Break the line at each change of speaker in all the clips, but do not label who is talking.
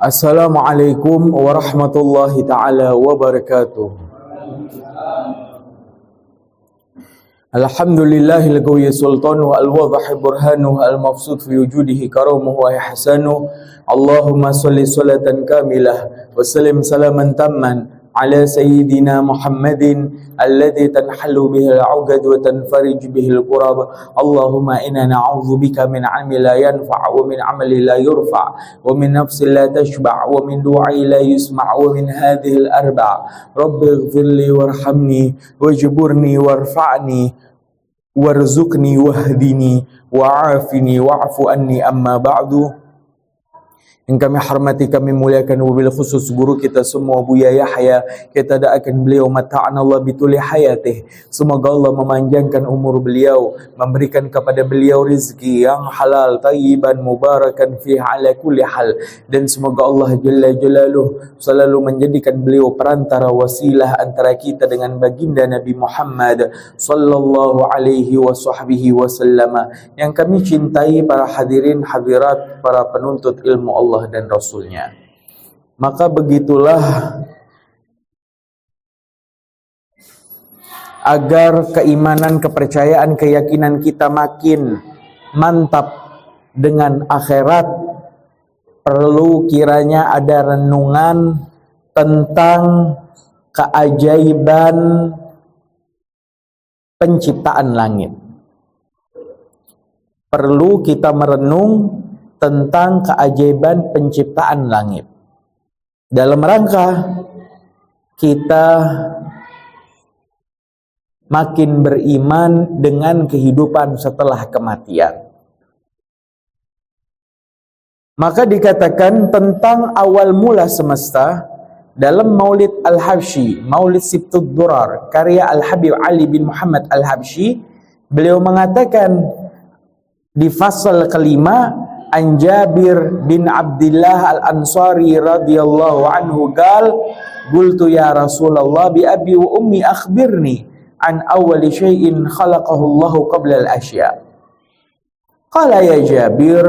Assalamualaikum warahmatullahi ta'ala wabarakatuh. Alhamdulillahil qawiyyi sultanu al-wadhihi burhanu al-mafsud fi wujudihi karamuhu wa ihsanu. Allahumma sholli sholatan kamilah wa sallim salaman tamman ala sayyidina Muhammadin alladhi tanhallu bihil 'uqad wa tanfarij bihil qurab. Allahumma inna na'udzubika min 'ilmin la yanfa' wa min 'amalin la yurfa' wa min nafsin la tashba' wa min du'ain la yusma' wa min hadhil arba'. Rabbighfirli warhamni wajburni warfa'ni warzuqni wahdini wa'afini wa'fu anni, amma ba'du. Yang kami hormati, kami muliakan, wabil khusus guru kita semua, Buya Yahya. Kita doakan beliau mata'an Allah bituli hayatih. Semoga Allah memanjangkan umur beliau, memberikan kepada beliau rezeki yang halal, tayyiban, mubarakan fihi ala kulli hal. Dan semoga Allah Jalla Jalaluh selalu menjadikan beliau perantara wasilah antara kita dengan baginda Nabi Muhammad sallallahu alaihi wasallam. Yang kami cintai para hadirin hadirat, para penuntut ilmu Allah dan Rasulnya. Maka begitulah, agar keimanan, kepercayaan, keyakinan kita makin mantap dengan akhirat, perlu kiranya ada renungan tentang keajaiban penciptaan langit. Perlu kita merenung tentang keajaiban penciptaan langit dalam rangka kita makin beriman dengan kehidupan setelah kematian. Maka dikatakan tentang awal mula semesta dalam Maulid Al-Habsyi, Maulid Sibtud Durar, karya Al-Habib Ali bin Muhammad Al-Habsyi. Beliau mengatakan di fasal kelima, an Jabir bin Abdullah Al-Ansari radhiyallahu anhu qal qultu ya Rasulullah bi abi wa ummi akhbirni an awwali syai'in khalaqahu Allah qabla al-asya. Qala ya Jabir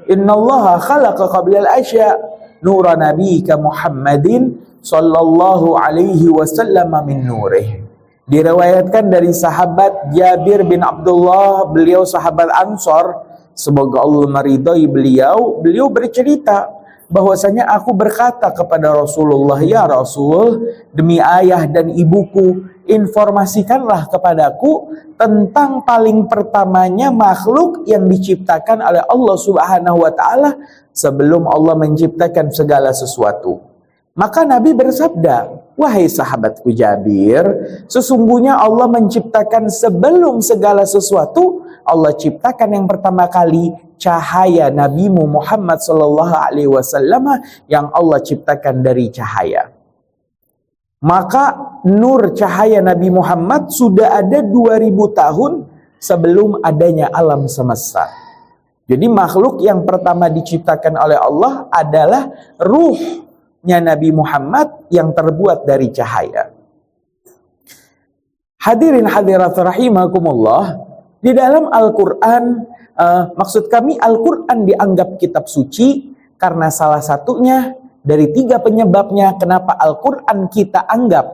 innallaha khalaqa qabla al-asya nura nabiyyika Muhammadin sallallahu alaihi wasallam min nurih. Diriwayatkan dari sahabat Jabir bin Abdullah, beliau sahabat Ansar, semoga Allah meridai beliau. Beliau bercerita bahwasanya aku berkata kepada Rasulullah, ya Rasul, demi ayah dan ibuku, informasikanlah kepadaku tentang paling pertamanya makhluk yang diciptakan oleh Allah Subhanahu wa taala sebelum Allah menciptakan segala sesuatu. Maka Nabi bersabda, wahai sahabatku Jabir, sesungguhnya Allah menciptakan sebelum segala sesuatu. Allah ciptakan yang pertama kali cahaya Nabimu Muhammad sallallahu alaihi wasallam yang Allah ciptakan dari cahaya. Maka nur cahaya Nabi Muhammad sudah ada 2000 tahun sebelum adanya alam semesta. Jadi makhluk yang pertama diciptakan oleh Allah adalah ruhnya Nabi Muhammad yang terbuat dari cahaya. Hadirin hadirat rahimakumullah, di dalam Al-Quran, maksud kami Al-Quran dianggap kitab suci karena salah satunya dari 3 penyebabnya kenapa Al-Quran kita anggap,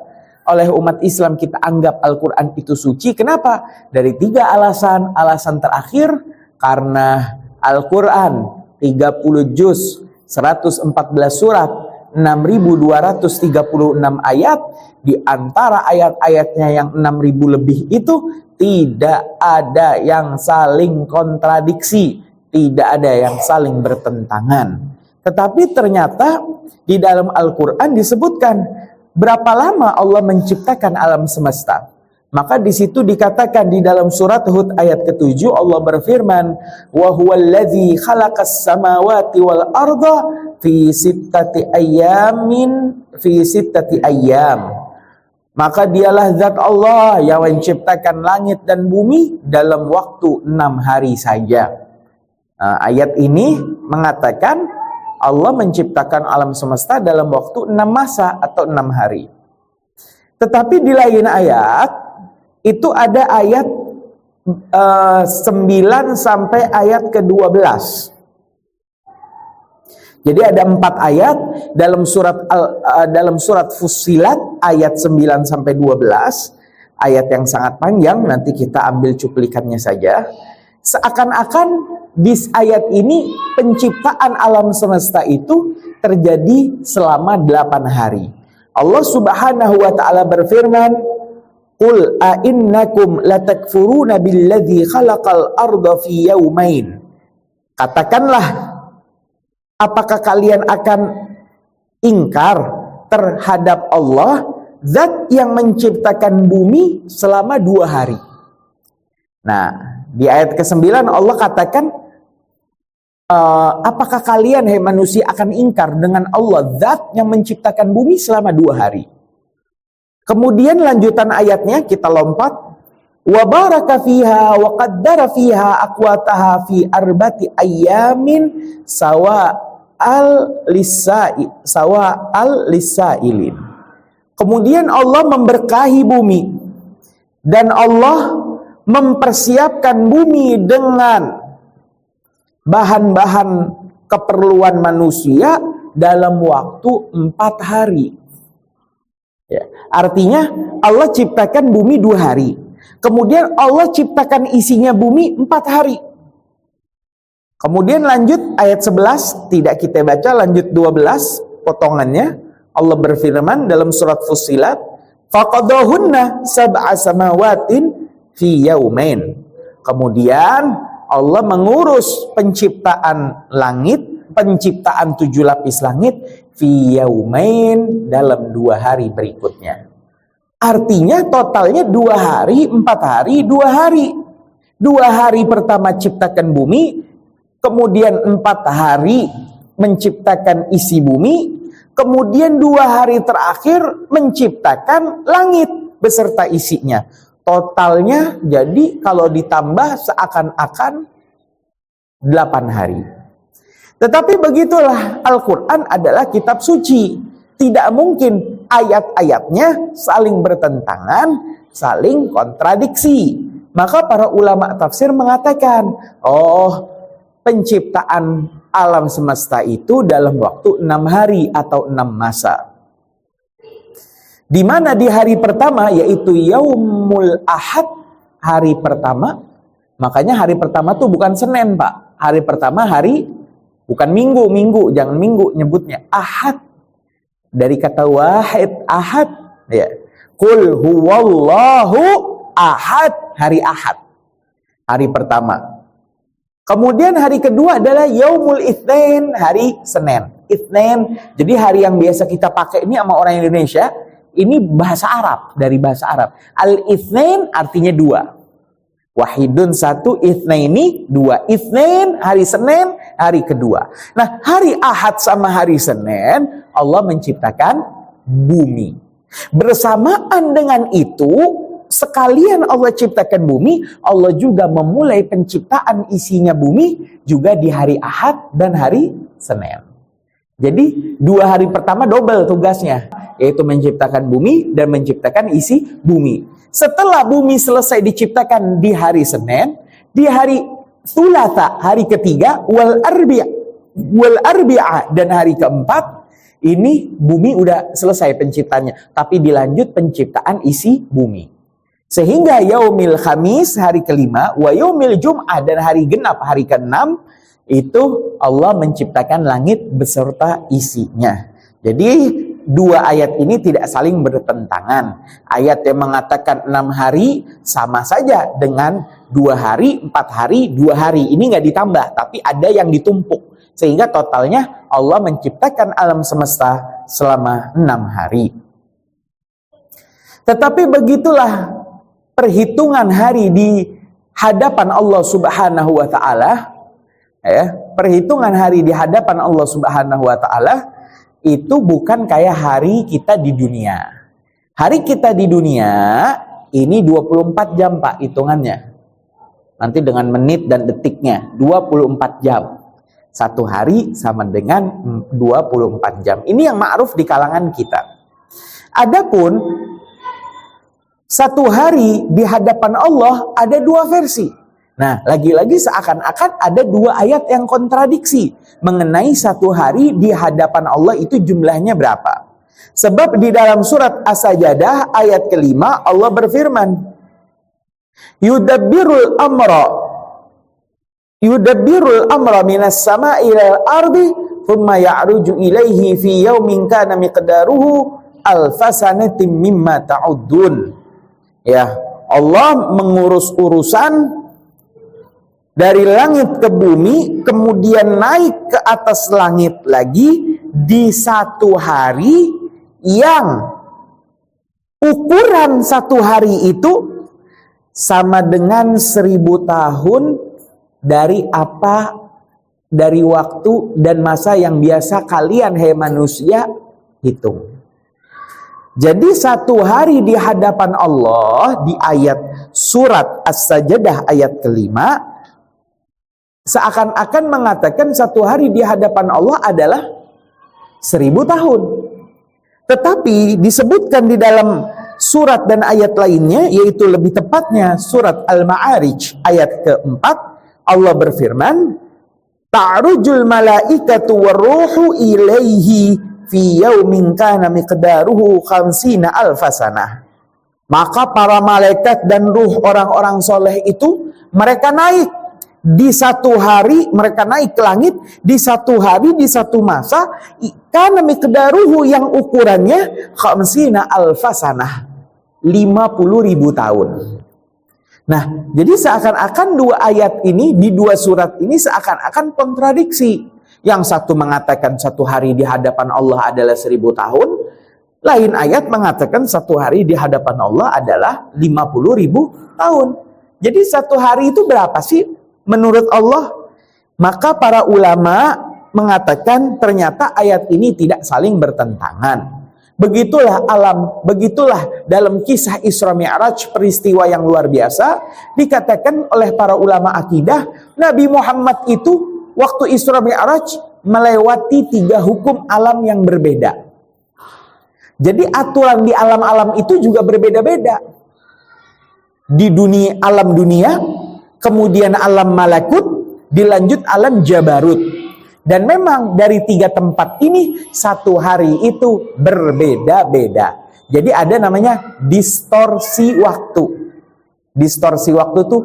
oleh umat Islam kita anggap Al-Quran itu suci. Kenapa? Dari 3 alasan. Alasan terakhir, karena Al-Quran 30 juz, 114 surat, 6.236 ayat, di antara ayat-ayatnya yang 6.000 lebih itu tidak ada yang saling kontradiksi, tidak ada yang saling bertentangan. Tetapi ternyata di dalam Al-Quran disebutkan berapa lama Allah menciptakan alam semesta. Maka di situ dikatakan di dalam surat Hud ayat ke-7, Allah berfirman, wa huwallazi khalaqas samawati wal arda fi sittati ayyam. Maka dialah zat Allah yang menciptakan langit dan bumi dalam waktu 6 hari saja. Ayat ini mengatakan Allah menciptakan alam semesta dalam waktu 6 masa atau 6 hari. Tetapi di lain ayat, itu ada ayat 9 sampai ayat ke-12. Jadi ada 4 ayat dalam surat Fussilat ayat 9 sampai 12, ayat yang sangat panjang, nanti kita ambil cuplikannya saja. Seakan-akan di ayat ini penciptaan alam semesta itu terjadi selama 8 hari. Allah Subhanahu wa taala berfirman, "Qul a'innakum latakfuruna billadzi khalaqal arda fi yaumain." Katakanlah, apakah kalian akan ingkar terhadap Allah, zat yang menciptakan bumi selama 2 hari? Nah, di ayat ke-9 Allah katakan, apakah kalian, hai manusia, akan ingkar dengan Allah, zat yang menciptakan bumi selama 2 hari? Kemudian lanjutan ayatnya kita lompat, wa baraka fiha wa qaddara fiha aqwataha fi arbati ayyamin sawa'al lisailin. Kemudian Allah memberkahi bumi dan Allah mempersiapkan bumi dengan bahan-bahan keperluan manusia dalam waktu 4 hari. Ya, artinya Allah ciptakan bumi 2 hari. Kemudian Allah ciptakan isinya bumi 4 hari. Kemudian lanjut ayat 11, tidak kita baca, lanjut 12 potongannya. Allah berfirman dalam surat Fussilat, faqadahunna sab'a samawatin fi yaumain. Kemudian Allah mengurus penciptaan langit, penciptaan 7 lapis langit fi yaumain, dalam 2 hari berikutnya. Artinya totalnya 2 hari, 4 hari, 2 hari. 2 hari pertama ciptakan bumi, kemudian 4 hari menciptakan isi bumi, kemudian 2 hari terakhir menciptakan langit beserta isinya. Totalnya jadi kalau ditambah seakan-akan 8 hari. Tetapi begitulah, Al-Quran adalah kitab suci. Tidak mungkin ayat-ayatnya saling bertentangan, saling kontradiksi. Maka para ulama tafsir mengatakan, penciptaan alam semesta itu dalam waktu 6 hari atau 6 masa. Di mana di hari pertama, yaitu Yaumul Ahad, hari pertama. Makanya hari pertama tuh bukan Senin, Pak. Hari pertama bukan minggu, jangan minggu nyebutnya, Ahad. Dari kata wahid, Ahad. Ya. Qul huwallahu ahad, hari Ahad. Hari pertama. Kemudian hari kedua adalah Yaumul Itsnain, hari Senin. Itsnain, jadi hari yang biasa kita pakai ini sama orang Indonesia, ini bahasa Arab, dari bahasa Arab. Al-Itsnain artinya 2. Wahidun 1, Itsnaini 2. Itsnain, hari Senin, hari kedua. Nah, hari Ahad sama hari Senin, Allah menciptakan bumi. Bersamaan dengan itu, sekalian Allah ciptakan bumi, Allah juga memulai penciptaan isinya bumi juga di hari Ahad dan hari Senin. Jadi 2 hari pertama double tugasnya, yaitu menciptakan bumi dan menciptakan isi bumi. Setelah bumi selesai diciptakan di hari Senin, di hari Thulatha, hari ketiga, wal arbi'a, dan hari keempat, ini bumi udah selesai penciptanya, tapi dilanjut penciptaan isi bumi. Sehingga Yaumil Khamis, hari kelima, wa Yaumil Jum'ah, dan hari genap, hari keenam, itu Allah menciptakan langit beserta isinya. Jadi 2 ayat ini tidak saling bertentangan. Ayat yang mengatakan 6 hari sama saja dengan 2 hari, 4 hari, 2 hari. Ini nggak ditambah, tapi ada yang ditumpuk. Sehingga totalnya Allah menciptakan alam semesta selama 6 hari. Tetapi begitulah perhitungan hari di hadapan Allah Subhanahu wa taala. Ya, perhitungan hari di hadapan Allah Subhanahu wa taala itu bukan kayak hari kita di dunia. Hari kita di dunia ini 24 jam, Pak, hitungannya. Nanti dengan menit dan detiknya, 24 jam. 1 hari sama dengan 24 jam. Ini yang ma'ruf di kalangan kita. Adapun 1 hari di hadapan Allah ada 2 versi. Nah, lagi-lagi seakan-akan ada dua ayat yang kontradiksi mengenai satu hari di hadapan Allah itu jumlahnya berapa. Sebab di dalam surat As-Sajdah ayat kelima Allah berfirman, Yudabbirul amra minas sama'i ilal ardi thumma ya'ruju ilaihi fi yaumin kana miqdaruhu alfasanatin mimma ta'uddun. Ya, Allah mengurus urusan dari langit ke bumi, kemudian naik ke atas langit lagi di satu hari yang ukuran satu hari itu sama dengan 1000 tahun dari waktu dan masa yang biasa kalian hai manusia hitung. Jadi satu hari di hadapan Allah di ayat surat As-Sajdah ayat kelima seakan-akan mengatakan satu hari di hadapan Allah adalah 1000 tahun. Tetapi disebutkan di dalam surat dan ayat lainnya, yaitu lebih tepatnya surat Al-Ma'arij ayat keempat, Allah berfirman, Ta'rujul malaikatu warruhu ilaihi fi yaumin kana miqdaruhu khamsina alfasanah. Maka para malaikat dan ruh orang-orang soleh itu mereka naik di satu hari, mereka naik ke langit di satu hari, di satu masa, kana miqdaruhu yang ukurannya khamsina alfasanah, 50.000 tahun. Nah, jadi seakan-akan dua ayat ini, di dua surat ini seakan-akan kontradiksi. Yang satu mengatakan satu hari di hadapan Allah adalah 1000 tahun, lain ayat mengatakan satu hari di hadapan Allah adalah 50.000 tahun. Jadi satu hari itu berapa sih menurut Allah? Maka para ulama mengatakan ternyata ayat ini tidak saling bertentangan. Begitulah dalam kisah Isra Mi'raj, peristiwa yang luar biasa, dikatakan oleh para ulama akidah, Nabi Muhammad itu waktu Isra Mi'raj melewati 3 hukum alam yang berbeda. Jadi aturan di alam-alam itu juga berbeda-beda. Di alam dunia, kemudian alam malakut, dilanjut alam jabarut. Dan memang dari 3 tempat ini satu hari itu berbeda-beda. Jadi ada namanya distorsi waktu. Distorsi waktu itu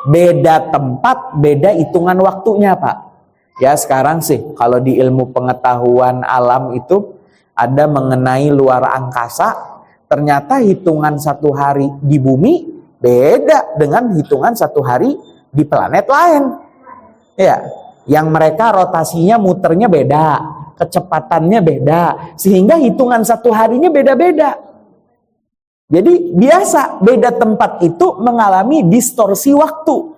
beda tempat, beda hitungan waktunya, Pak. Ya sekarang sih kalau di ilmu pengetahuan alam itu ada mengenai luar angkasa, ternyata hitungan satu hari di bumi beda dengan hitungan satu hari di planet lain. Ya, yang mereka rotasinya muternya beda, kecepatannya beda, sehingga hitungan satu harinya beda-beda. Jadi biasa beda tempat itu mengalami distorsi waktu.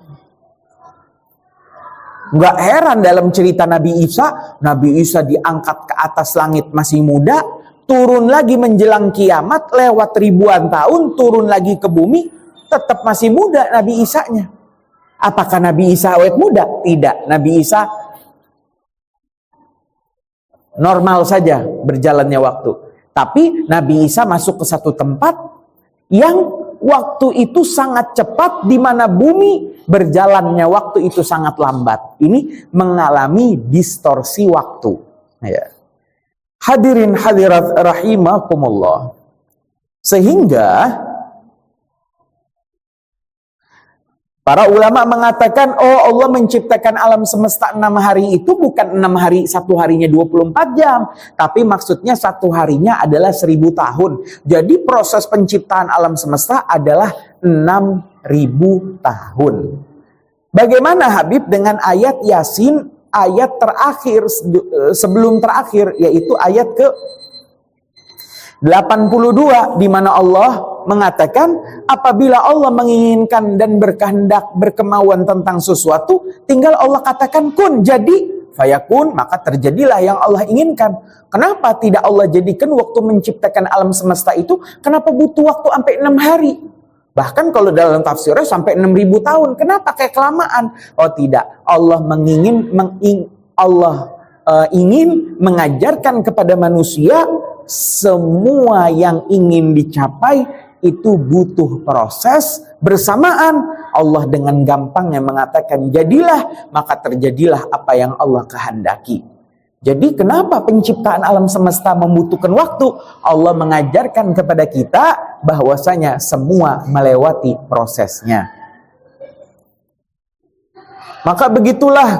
Nggak heran dalam cerita Nabi Isa diangkat ke atas langit masih muda, turun lagi menjelang kiamat, lewat ribuan tahun, turun lagi ke bumi, tetap masih muda Nabi Isa-nya. Apakah Nabi Isa awet muda? Tidak. Nabi Isa normal saja berjalannya waktu. Tapi Nabi Isa masuk ke satu tempat yang waktu itu sangat cepat, di mana bumi berjalannya waktu itu sangat lambat. Ini mengalami distorsi waktu. Ya. Hadirin hadirat rahimakumullah. Sehingga para ulama mengatakan, oh Allah menciptakan alam semesta 6 hari itu bukan 6 hari, satu harinya 24 jam. Tapi maksudnya satu harinya adalah 1000 tahun. Jadi proses penciptaan alam semesta adalah 6000 tahun. Bagaimana Habib dengan ayat Yasin, ayat terakhir, sebelum terakhir, yaitu ayat ke 82, di mana Allah mengatakan apabila Allah menginginkan dan berkehendak, berkemauan tentang sesuatu, tinggal Allah katakan kun, jadi fayakun, maka terjadilah yang Allah inginkan. Kenapa tidak Allah jadikan waktu menciptakan alam semesta itu, kenapa butuh waktu sampai 6 hari? Bahkan kalau dalam tafsirnya sampai 6000 tahun. Kenapa kayak kelamaan? Oh tidak, Allah ingin mengajarkan kepada manusia semua yang ingin dicapai itu butuh proses bersamaan. Allah dengan gampangnya mengatakan jadilah, maka terjadilah apa yang Allah kehendaki. Jadi kenapa penciptaan alam semesta membutuhkan waktu? Allah mengajarkan kepada kita bahwasanya semua melewati prosesnya. Maka begitulah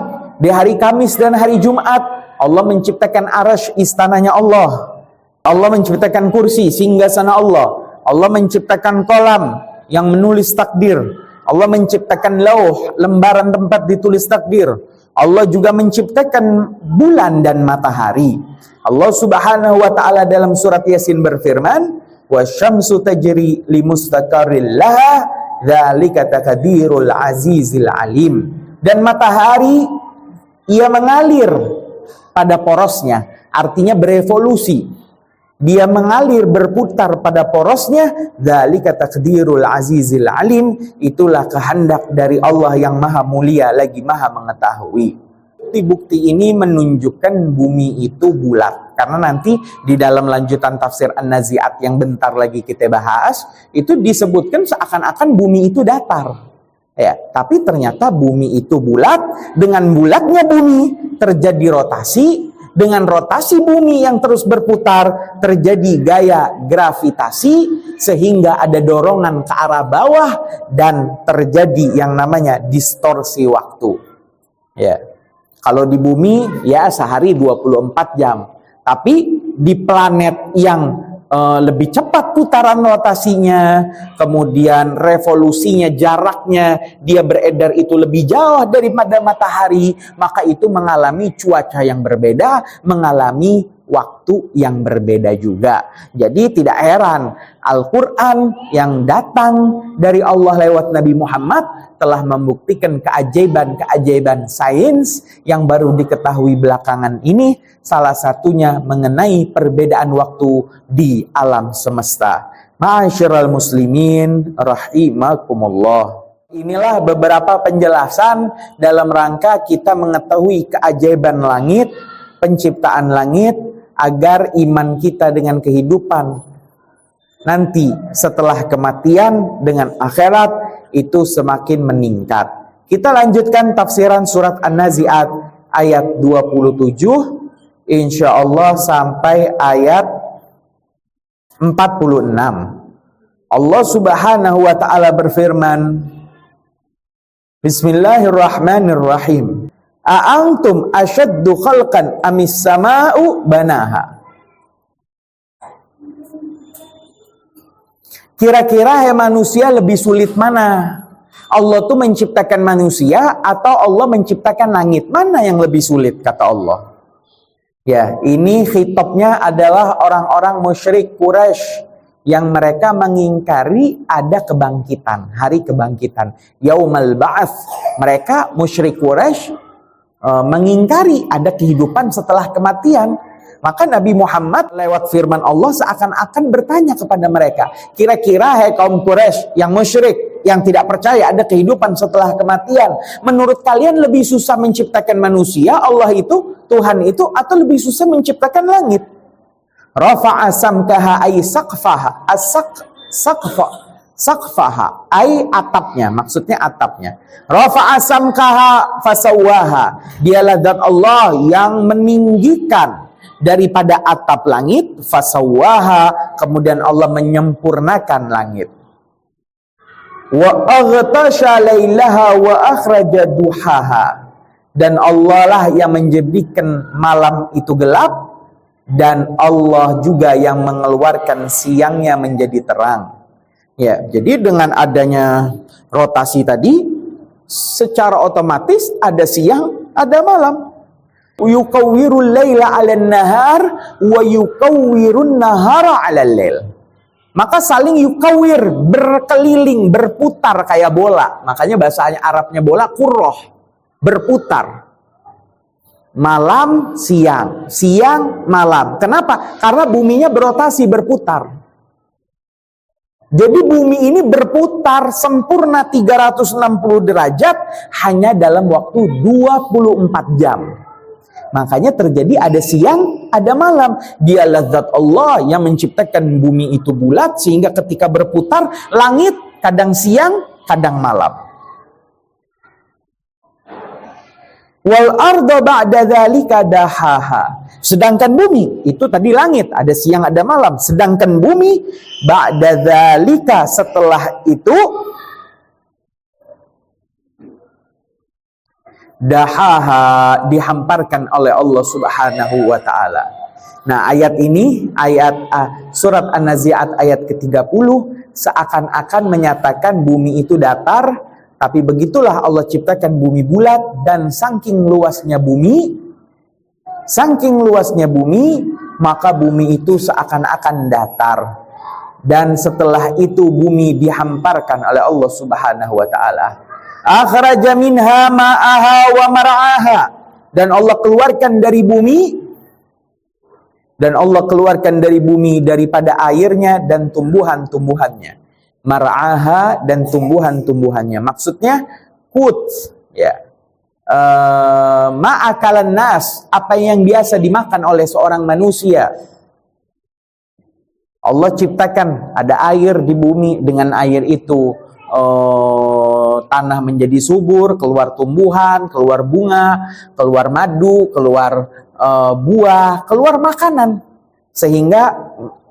di hari Kamis dan hari Jumat Allah menciptakan arasy, istananya Allah. Allah menciptakan kursi, singgasana Allah. Allah menciptakan kolam yang menulis takdir. Allah menciptakan lauh, lembaran tempat ditulis takdir. Allah juga menciptakan bulan dan matahari. Allah Subhanahu wa taala dalam surat Yasin berfirman, "Wasyamsu tajri limustaqarril laha, dzalika taqdirul azizil alim." Dan matahari ia mengalir pada porosnya, artinya berevolusi. Dia mengalir berputar pada porosnya, dzalika taqdirul azizil alim, itulah kehendak dari Allah yang maha mulia lagi maha mengetahui. Bukti-bukti ini menunjukkan bumi itu bulat, karena nanti di dalam lanjutan tafsir An-Nazi'at yang bentar lagi kita bahas, itu disebutkan seakan-akan bumi itu datar. Ya, tapi ternyata bumi itu bulat. Dengan bulatnya bumi terjadi rotasi. Dengan rotasi bumi yang terus berputar terjadi gaya gravitasi sehingga ada dorongan ke arah bawah dan terjadi yang namanya distorsi waktu. Ya. Kalau di bumi ya sehari 24 jam. Tapi di planet yang lebih cepat putaran rotasinya, kemudian revolusinya, jaraknya, dia beredar itu lebih jauh daripada matahari, maka itu mengalami cuaca yang berbeda, mengalami waktu yang berbeda juga. Jadi tidak heran Al-Quran yang datang dari Allah lewat Nabi Muhammad telah membuktikan keajaiban-keajaiban sains yang baru diketahui belakangan ini, salah satunya mengenai perbedaan waktu di alam semesta. Ma'asyiral muslimin rahimakumullah. Inilah beberapa penjelasan dalam rangka kita mengetahui keajaiban langit, penciptaan langit, agar iman kita dengan kehidupan nanti setelah kematian dengan akhirat itu semakin meningkat. Kita lanjutkan tafsiran surat An-Nazi'at ayat 27 insyaallah sampai ayat 46. Allah Subhanahu wa taala berfirman, Bismillahirrahmanirrahim. A'antum asyaddu khalqan amis sama'u banaha. Kira-kira manusia lebih sulit mana? Allah tuh menciptakan manusia atau Allah menciptakan langit? Mana yang lebih sulit kata Allah? Ya, ini khitabnya adalah orang-orang musyrik Quraisy yang mereka mengingkari ada kebangkitan, hari kebangkitan, Yaumal Ba'ats. Mereka musyrik Quraisy mengingkari ada kehidupan setelah kematian. Maka Nabi Muhammad lewat firman Allah seakan-akan bertanya kepada mereka, kira-kira hai kaum Quraisy yang musyrik, yang tidak percaya ada kehidupan setelah kematian, menurut kalian lebih susah menciptakan manusia, Allah itu, Tuhan itu, atau lebih susah menciptakan langit? Rafa'a samkaha ay saqfaha, saqfaha ay atapnya, maksudnya atapnya. Rafa'a samkaha fasawwaha, dialah zat Allah yang meninggikan daripada atap langit, fasawwaha, kemudian Allah menyempurnakan langit. Wa aghtasha lailaha wa akhraja duhaha, dan Allah lah yang menjadikan malam itu gelap, dan Allah juga yang mengeluarkan siangnya menjadi terang. Ya, jadi dengan adanya rotasi tadi, secara otomatis ada siang, ada malam. Yukawwirul laila 'alan nahar wa yukawwirun nahara 'alal lail. Maka saling yukawwir, berkeliling, berputar kayak bola. Makanya bahasa Arabnya bola kurroh, berputar. Malam, siang, siang, malam. Kenapa? Karena buminya berotasi, berputar. Jadi bumi ini berputar sempurna 360 derajat hanya dalam waktu 24 jam. Makanya terjadi ada siang, ada malam. Dialah zat Allah yang menciptakan bumi itu bulat sehingga ketika berputar langit kadang siang, kadang malam. Wal arda ba'da dzalika dahaha. Sedangkan bumi, itu tadi langit, ada siang ada malam. Sedangkan bumi, ba'da dzalika, setelah itu, dahaha, dihamparkan oleh Allah Subhanahu wa ta'ala. Nah, ayat ini, surat An-Nazi'at ayat ke-30, seakan-akan menyatakan bumi itu datar, tapi begitulah Allah ciptakan bumi bulat, dan saking luasnya bumi, maka bumi itu seakan-akan datar. Dan setelah itu bumi dihamparkan oleh Allah Subhanahu wa ta'ala. Akhraja minha ma'aha wa mar'aha. Dan Allah keluarkan dari bumi daripada airnya dan tumbuhan-tumbuhannya. Mar'aha, dan tumbuhan-tumbuhannya. Maksudnya kut, ya. Ma'akalan nas, apa yang biasa dimakan oleh seorang manusia. Allah ciptakan ada air di bumi, dengan air itu tanah menjadi subur, keluar tumbuhan, keluar bunga, keluar madu, keluar buah, keluar makanan, sehingga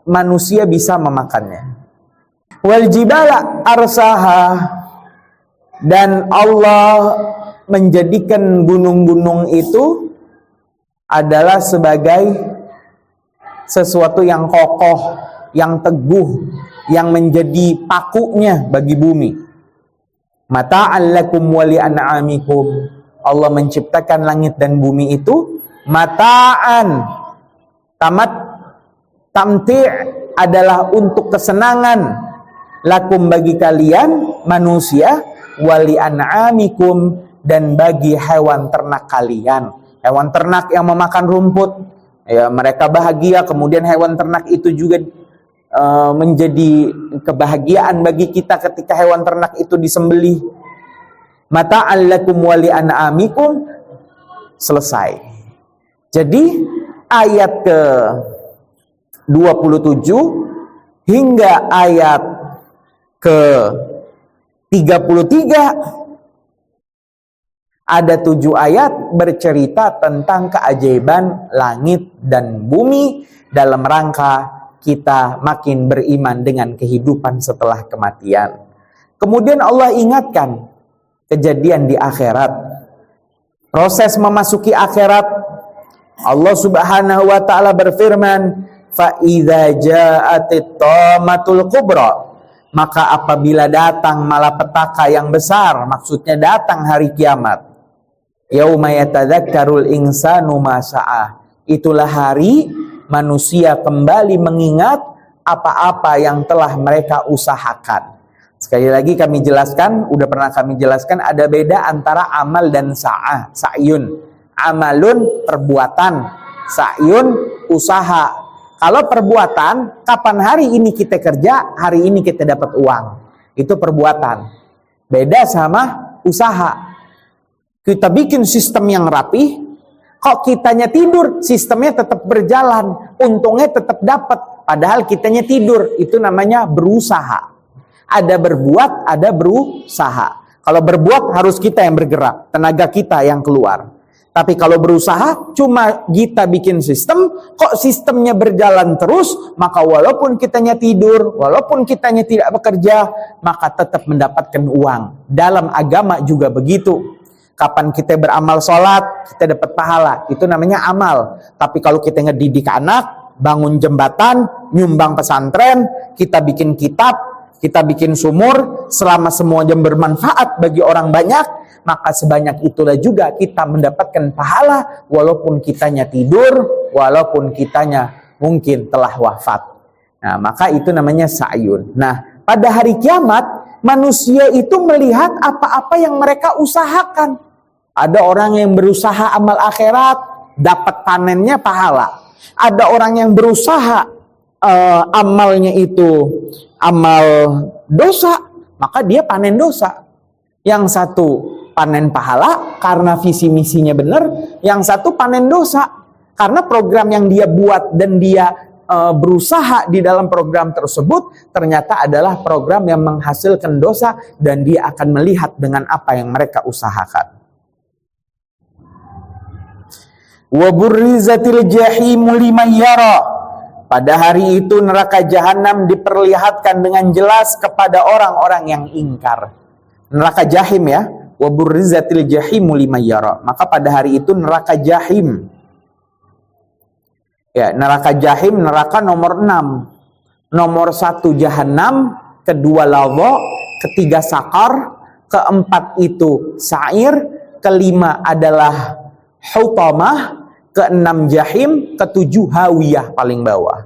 manusia bisa memakannya. Wal jibala arsaha, dan Allah menjadikan gunung-gunung itu adalah sebagai sesuatu yang kokoh, yang teguh, yang menjadi pakunya bagi bumi. Mata'an lakum wa li'an'amikum. Allah menciptakan langit dan bumi itu mata'an. Tamti' adalah untuk kesenangan, lakum, bagi kalian manusia, wa li'an'amikum, dan bagi hewan ternak kalian. Hewan ternak yang memakan rumput, ya, mereka bahagia. Kemudian hewan ternak itu juga menjadi kebahagiaan bagi kita ketika hewan ternak itu disembelih. Mata'an lakum wa li'an'amikum. Selesai. Jadi ayat ke 27 hingga ayat ke 33 ada 7 ayat bercerita tentang keajaiban langit dan bumi dalam rangka kita makin beriman dengan kehidupan setelah kematian. Kemudian Allah ingatkan kejadian di akhirat. Proses memasuki akhirat, Allah Subhanahu wa ta'ala berfirman, fa idza ja'atit tamatul kubra, maka apabila datang malapetaka yang besar, maksudnya datang hari kiamat, yauma yatadzakkarul insanu ma sa'ah, itulah hari manusia kembali mengingat apa-apa yang telah mereka usahakan. Sekali lagi kami jelaskan, udah pernah kami jelaskan, ada beda antara amal dan sa'ah, sa'yun. Amalun perbuatan, sa'yun usaha. Kalau perbuatan, kapan hari ini kita kerja, hari ini kita dapat uang. Itu perbuatan. Beda sama usaha. Kita bikin sistem yang rapi, kok kitanya tidur, sistemnya tetap berjalan, untungnya tetap dapat, padahal kitanya tidur. Itu namanya berusaha. Ada berbuat, ada berusaha. Kalau berbuat harus kita yang bergerak, tenaga kita yang keluar. Tapi kalau berusaha, cuma kita bikin sistem, kok sistemnya berjalan terus, maka walaupun kitanya tidur, walaupun kitanya tidak bekerja, maka tetap mendapatkan uang. Dalam agama juga begitu. Kapan kita beramal sholat, kita dapat pahala. Itu namanya amal. Tapi kalau kita ngedidik anak, bangun jembatan, nyumbang pesantren, kita bikin kitab, kita bikin sumur, selama semuanya bermanfaat bagi orang banyak, maka sebanyak itulah juga kita mendapatkan pahala, walaupun kitanya tidur, walaupun kitanya mungkin telah wafat. Nah, maka itu namanya sa'yun. Nah, pada hari kiamat, manusia itu melihat apa-apa yang mereka usahakan. Ada orang yang berusaha amal akhirat, dapat panennya pahala. Ada orang yang berusaha amalnya itu amal dosa, maka dia panen dosa. Yang satu panen pahala karena visi misinya benar, yang satu panen dosa karena program yang dia buat dan dia berusaha di dalam program tersebut ternyata adalah program yang menghasilkan dosa, dan dia akan melihat dengan apa yang mereka usahakan. Wa burrizatil jahimu liman yara. Pada hari itu neraka jahanam diperlihatkan dengan jelas kepada orang-orang yang ingkar. Neraka jahim ya. Wa burrizatil jahimu liman yara. Maka pada hari itu neraka jahim. Ya, neraka jahim neraka nomor 6. Nomor 1 jahanam, kedua ladha, ketiga sakar, keempat itu sa'ir, kelima adalah hutamah, keenam jahim, ketujuh hawiyah paling bawah.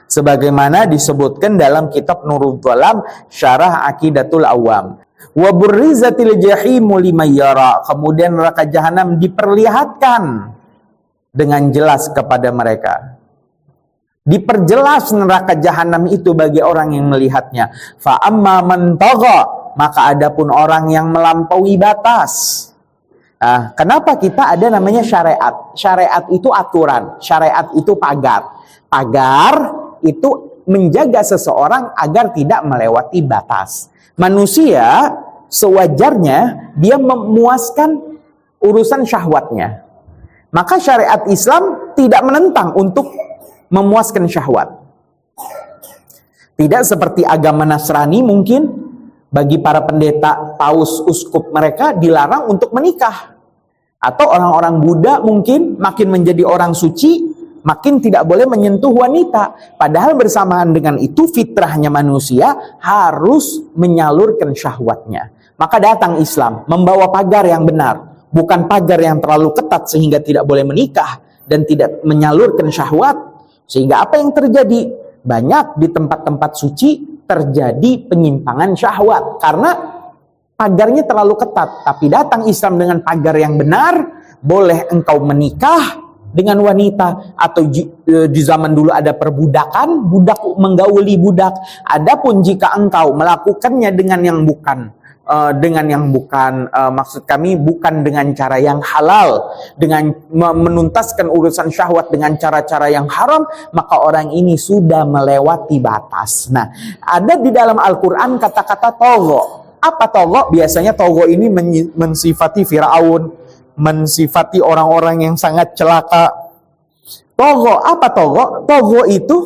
Sebagaimana disebutkan dalam kitab Nurul Dhalam Syarah Aqidatul Awam. Wa burrizatil jahimu liman yara. Kemudian neraka jahanam diperlihatkan dengan jelas kepada mereka. Diperjelas neraka jahanam itu bagi orang yang melihatnya. Fa amma man tagha, maka adapun orang yang melampaui batas. Nah, kenapa kita ada namanya syariat? Syariat itu aturan, syariat itu pagar. Pagar itu menjaga seseorang agar tidak melewati batas. Manusia sewajarnya dia memuaskan urusan syahwatnya. Maka syariat Islam tidak menentang untuk memuaskan syahwat. Tidak seperti agama Nasrani mungkin. Bagi para pendeta, paus, uskup mereka dilarang untuk menikah. Atau orang-orang Buddha mungkin makin menjadi orang suci, makin tidak boleh menyentuh wanita. Padahal bersamaan dengan itu fitrahnya manusia harus menyalurkan syahwatnya. Maka datang Islam membawa pagar yang benar. Bukan pagar yang terlalu ketat sehingga tidak boleh menikah dan tidak menyalurkan syahwat. Sehingga apa yang terjadi? Banyak di tempat-tempat suci terjadi penyimpangan syahwat karena pagarnya terlalu ketat. Tapi datang Islam dengan pagar yang benar, boleh engkau menikah dengan wanita, atau di zaman dulu ada perbudakan, budak menggauli budak. Adapun jika engkau melakukannya dengan yang bukan maksud kami bukan dengan cara yang halal, dengan menuntaskan urusan syahwat dengan cara-cara yang haram, maka orang ini sudah melewati batas. Nah, ada di dalam Al-Quran kata-kata togho. Apa togho? Biasanya togho ini mensifati Fir'aun, mensifati orang-orang yang sangat celaka. Togho, apa togho? Togho itu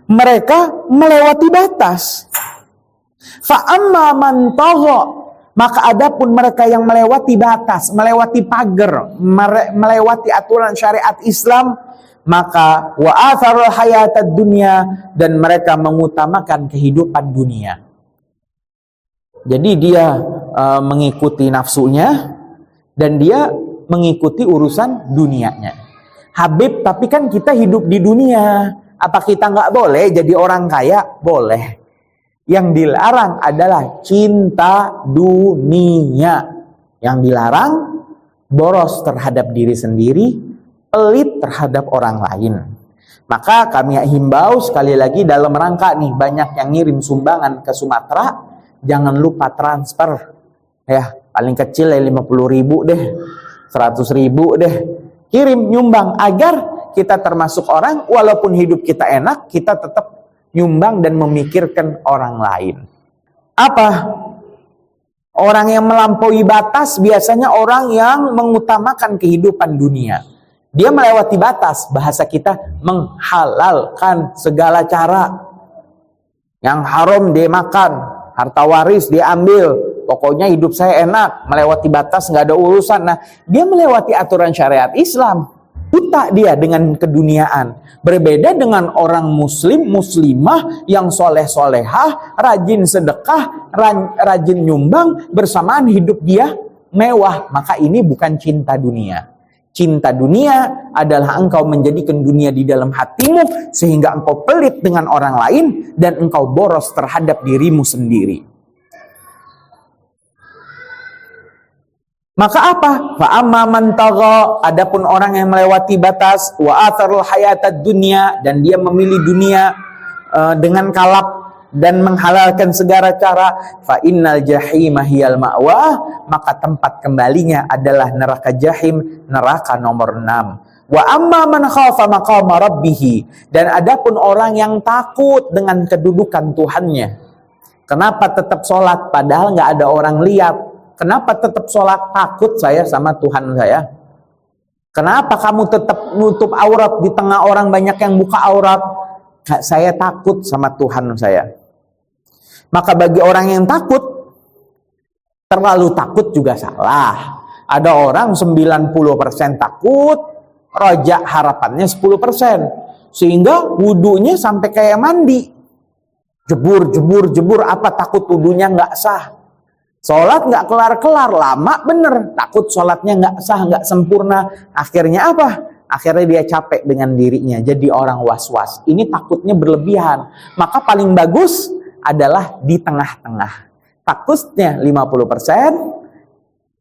mereka melewati batas. Fa'amma man tagha, maka adapun mereka yang melewati batas, melewati pagar, melewati aturan syariat Islam, maka wa atharul hayatad dunya, dan mereka mengutamakan kehidupan dunia. Jadi dia mengikuti nafsunya dan dia mengikuti urusan dunianya. Habib, tapi kan kita hidup di dunia, apa kita nggak boleh jadi orang kaya? Boleh. Yang dilarang adalah cinta dunia. Yang dilarang boros terhadap diri sendiri, pelit terhadap orang lain. Maka kami himbau sekali lagi dalam rangka nih, banyak yang ngirim sumbangan ke Sumatera, jangan lupa transfer. Ya, paling kecil ya 50.000 deh, 100.000 deh. Kirim, nyumbang, agar kita termasuk orang, walaupun hidup kita enak, kita tetap nyumbang dan memikirkan orang lain. Apa? Orang yang melampaui batas biasanya orang yang mengutamakan kehidupan dunia. Dia melewati batas, bahasa kita menghalalkan segala cara. Yang haram dia makan, harta waris dia ambil, pokoknya hidup saya enak, melewati batas nggak ada urusan. Nah, dia melewati aturan syariat Islam. Buta dia dengan keduniaan. Berbeda dengan orang muslim, muslimah yang soleh-solehah, rajin sedekah, rajin nyumbang, bersamaan hidup dia mewah. Maka ini bukan cinta dunia. Cinta dunia adalah engkau menjadikan dunia di dalam hatimu sehingga engkau pelit dengan orang lain dan engkau boros terhadap dirimu sendiri. Maka apa? Fa amma man tagha, adapun orang yang melewati batas, wa atharul hayatad dunya, dan dia memilih dunia dengan kalap dan menghalalkan segala cara, fa innal jahima hiyal ma'wa, maka tempat kembalinya adalah neraka jahim, neraka nomor 6. Wa amma man khafa maqama rabbih, dan adapun orang yang takut dengan kedudukan Tuhannya. Kenapa tetap sholat padahal nggak ada orang lihat? Kenapa tetap sholat? Takut saya sama Tuhan saya. Kenapa kamu tetap nutup aurat di tengah orang banyak yang buka aurat? Saya takut sama Tuhan saya. Maka bagi orang yang takut, terlalu takut juga salah. Ada orang 90% takut, rojak harapannya 10%. Sehingga wudunya sampai kayak mandi. Jebur, apa takut wudunya nggak sah. Sholat nggak kelar-kelar, lama bener. Takut sholatnya nggak sah, nggak sempurna. Akhirnya apa? Akhirnya dia capek dengan dirinya, jadi orang was-was. Ini takutnya berlebihan. Maka paling bagus adalah di tengah-tengah. Takutnya 50%,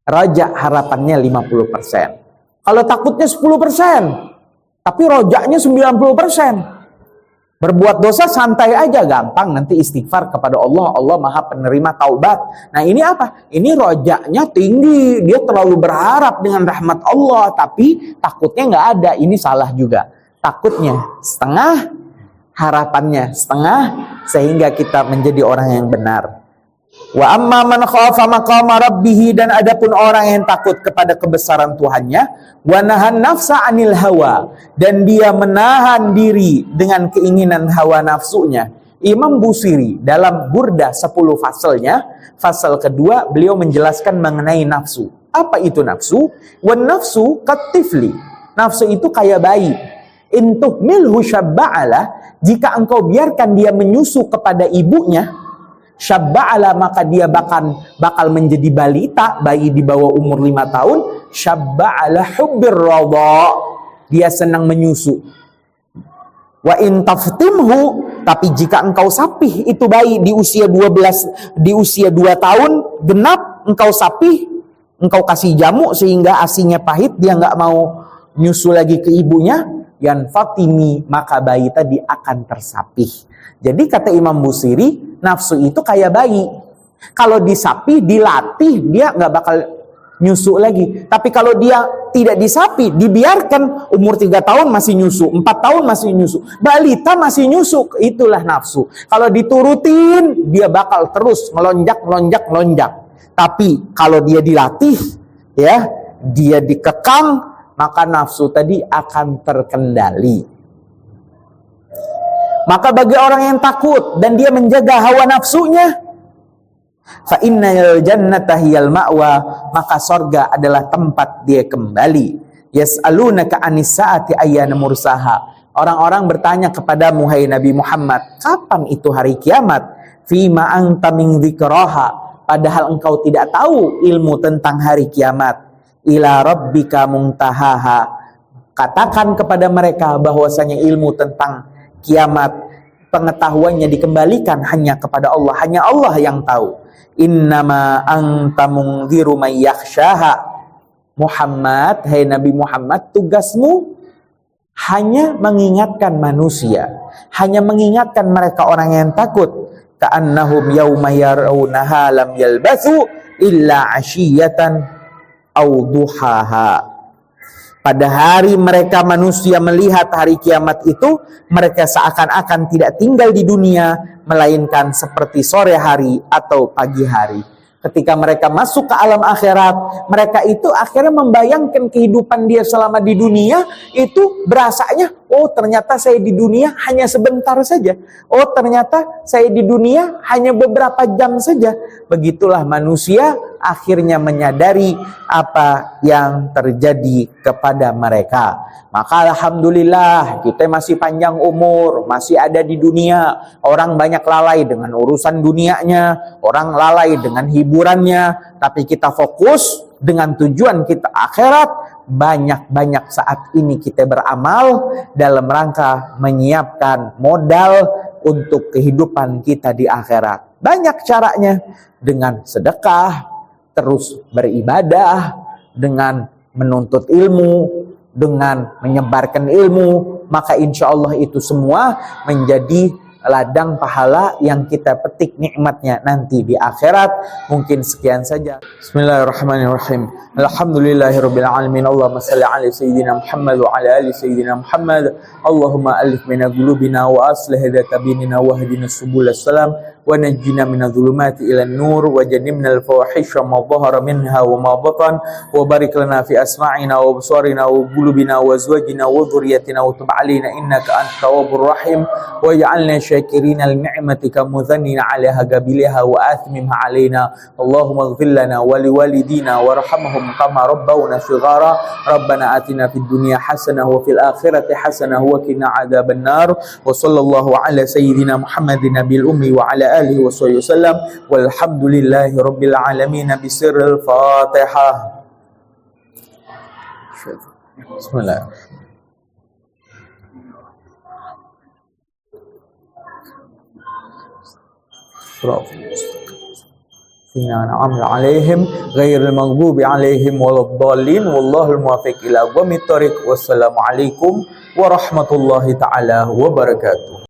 rojak harapannya 50%. Kalau takutnya 10%, tapi rojaknya 90%. Berbuat dosa santai aja, gampang, nanti istighfar kepada Allah. Allah Maha penerima taubat. Nah ini apa? Ini rojaknya tinggi, dia terlalu berharap dengan rahmat Allah, tapi takutnya nggak ada. Ini salah juga. Takutnya setengah, harapannya setengah, sehingga kita menjadi orang yang benar. Wa amma man khafa maqama rabbih, dan adapun orang yang takut kepada kebesaran Tuhannya, wa nahan nafsa anil hawa, dan dia menahan diri dengan keinginan hawa nafsunya. Imam Busiri dalam Burdah 10 fasalnya, fasal kedua beliau menjelaskan mengenai nafsu. Apa itu nafsu? Wan nafsu katifli. Nafsu itu kayak bayi. Intuh milhu syabba'ala, jika engkau biarkan dia menyusu kepada ibunya, syabba'ala, maka dia bakal menjadi balita, bayi di bawah umur 5 tahun. Syabba'ala hubbir radha, dia senang menyusu. Wa in taftimhu, tapi jika engkau sapih itu bayi di usia 12, di usia 2 tahun genap, engkau sapih, engkau kasih jamu sehingga asinya pahit, dia nggak mau nyusu lagi ke ibunya, yan fatimi, maka bayi tadi akan tersapih. Jadi kata Imam Busiri, nafsu itu kayak bayi. Kalau disapih, dilatih, dia nggak bakal nyusu lagi. Tapi kalau dia tidak disapih, dibiarkan, umur 3 tahun masih nyusu, 4 tahun masih nyusu, balita masih nyusu, itulah nafsu. Kalau diturutin, dia bakal terus melonjak. Tapi kalau dia dilatih, ya, dia dikekang, maka nafsu tadi akan terkendali. Maka bagi orang yang takut dan dia menjaga hawa nafsunya, fa innal jannata hiyal ma'wa, maka sorga adalah tempat dia kembali. Yas'alunaka anis saati ayyana mursaha. Orang-orang bertanya kepadamu, hai Nabi Muhammad, kapan itu hari kiamat? Fima anta min dzikraha, padahal engkau tidak tahu ilmu tentang hari kiamat. Ila rabbika muntahaha, katakan kepada mereka bahwasanya ilmu tentang kiamat, pengetahuannya dikembalikan hanya kepada Allah, hanya Allah yang tahu. Innama anta mungdziru may yakhshaha. Muhammad, hai Nabi Muhammad, tugasmu hanya mengingatkan manusia, hanya mengingatkan mereka orang yang takut. Ka'annahum yauma yarawnaha lam yalbathu illa 'ashiyatan aw duhaha. Pada hari mereka manusia melihat hari kiamat itu, mereka seakan-akan tidak tinggal di dunia, melainkan seperti sore hari atau pagi hari. Ketika mereka masuk ke alam akhirat, mereka itu akhirnya membayangkan kehidupan dia selama di dunia, itu berasanya, oh ternyata saya di dunia hanya sebentar saja. Oh ternyata saya di dunia hanya beberapa jam saja. Begitulah manusia akhirnya menyadari apa yang terjadi kepada mereka. Maka alhamdulillah kita masih panjang umur, masih ada di dunia. Orang banyak lalai dengan urusan dunianya, orang lalai dengan hiburannya, tapi kita fokus dengan tujuan kita akhirat. Banyak-banyak saat ini kita beramal dalam rangka menyiapkan modal untuk kehidupan kita di akhirat. Banyak caranya, dengan sedekah, terus beribadah, dengan menuntut ilmu, dengan menyebarkan ilmu, maka insya Allah itu semua menjadi ladang pahala yang kita petik nikmatnya nanti di akhirat. Mungkin sekian saja. Bismillahirrahmanirrahim. Alhamdulillahirabbil alamin. Allahumma shalli ala sayyidina Muhammad wa ala ali sayyidina Muhammad. Allahumma alif baina qulubina wa aslih dzata bainina wa hdina subulas salam. ونجنا من الظلمات إلى النور وجنبنا الفواحش ما ظهر منها وما بطن وبارك لنا في أسماعنا وأبصارنا وقلوبنا وأزواجنا وذريتنا وتب علينا إنك أنت التواب الرحيم واجعلنا شاكرين لنعمتك مثنين عليها قبلها وآثمها علينا اللهم اغفر لنا ولوالدينا وارحمهم كما ربونا صغارا ربنا آتنا في الدنيا حسنة وفي الآخرة حسنة وقنا عذاب النار وصلى الله على سيدنا محمد النبي الأمي وعلى آله وصحبه وسلم والحمد لله رب العالمين بسر الفاتحة. بسم الله. أنعمت عليهم غير المغضوب عليهم ولا الضالين والله الموفق إلى أقوم الطريق والسلام عليكم ورحمة الله تعالى وبركاته.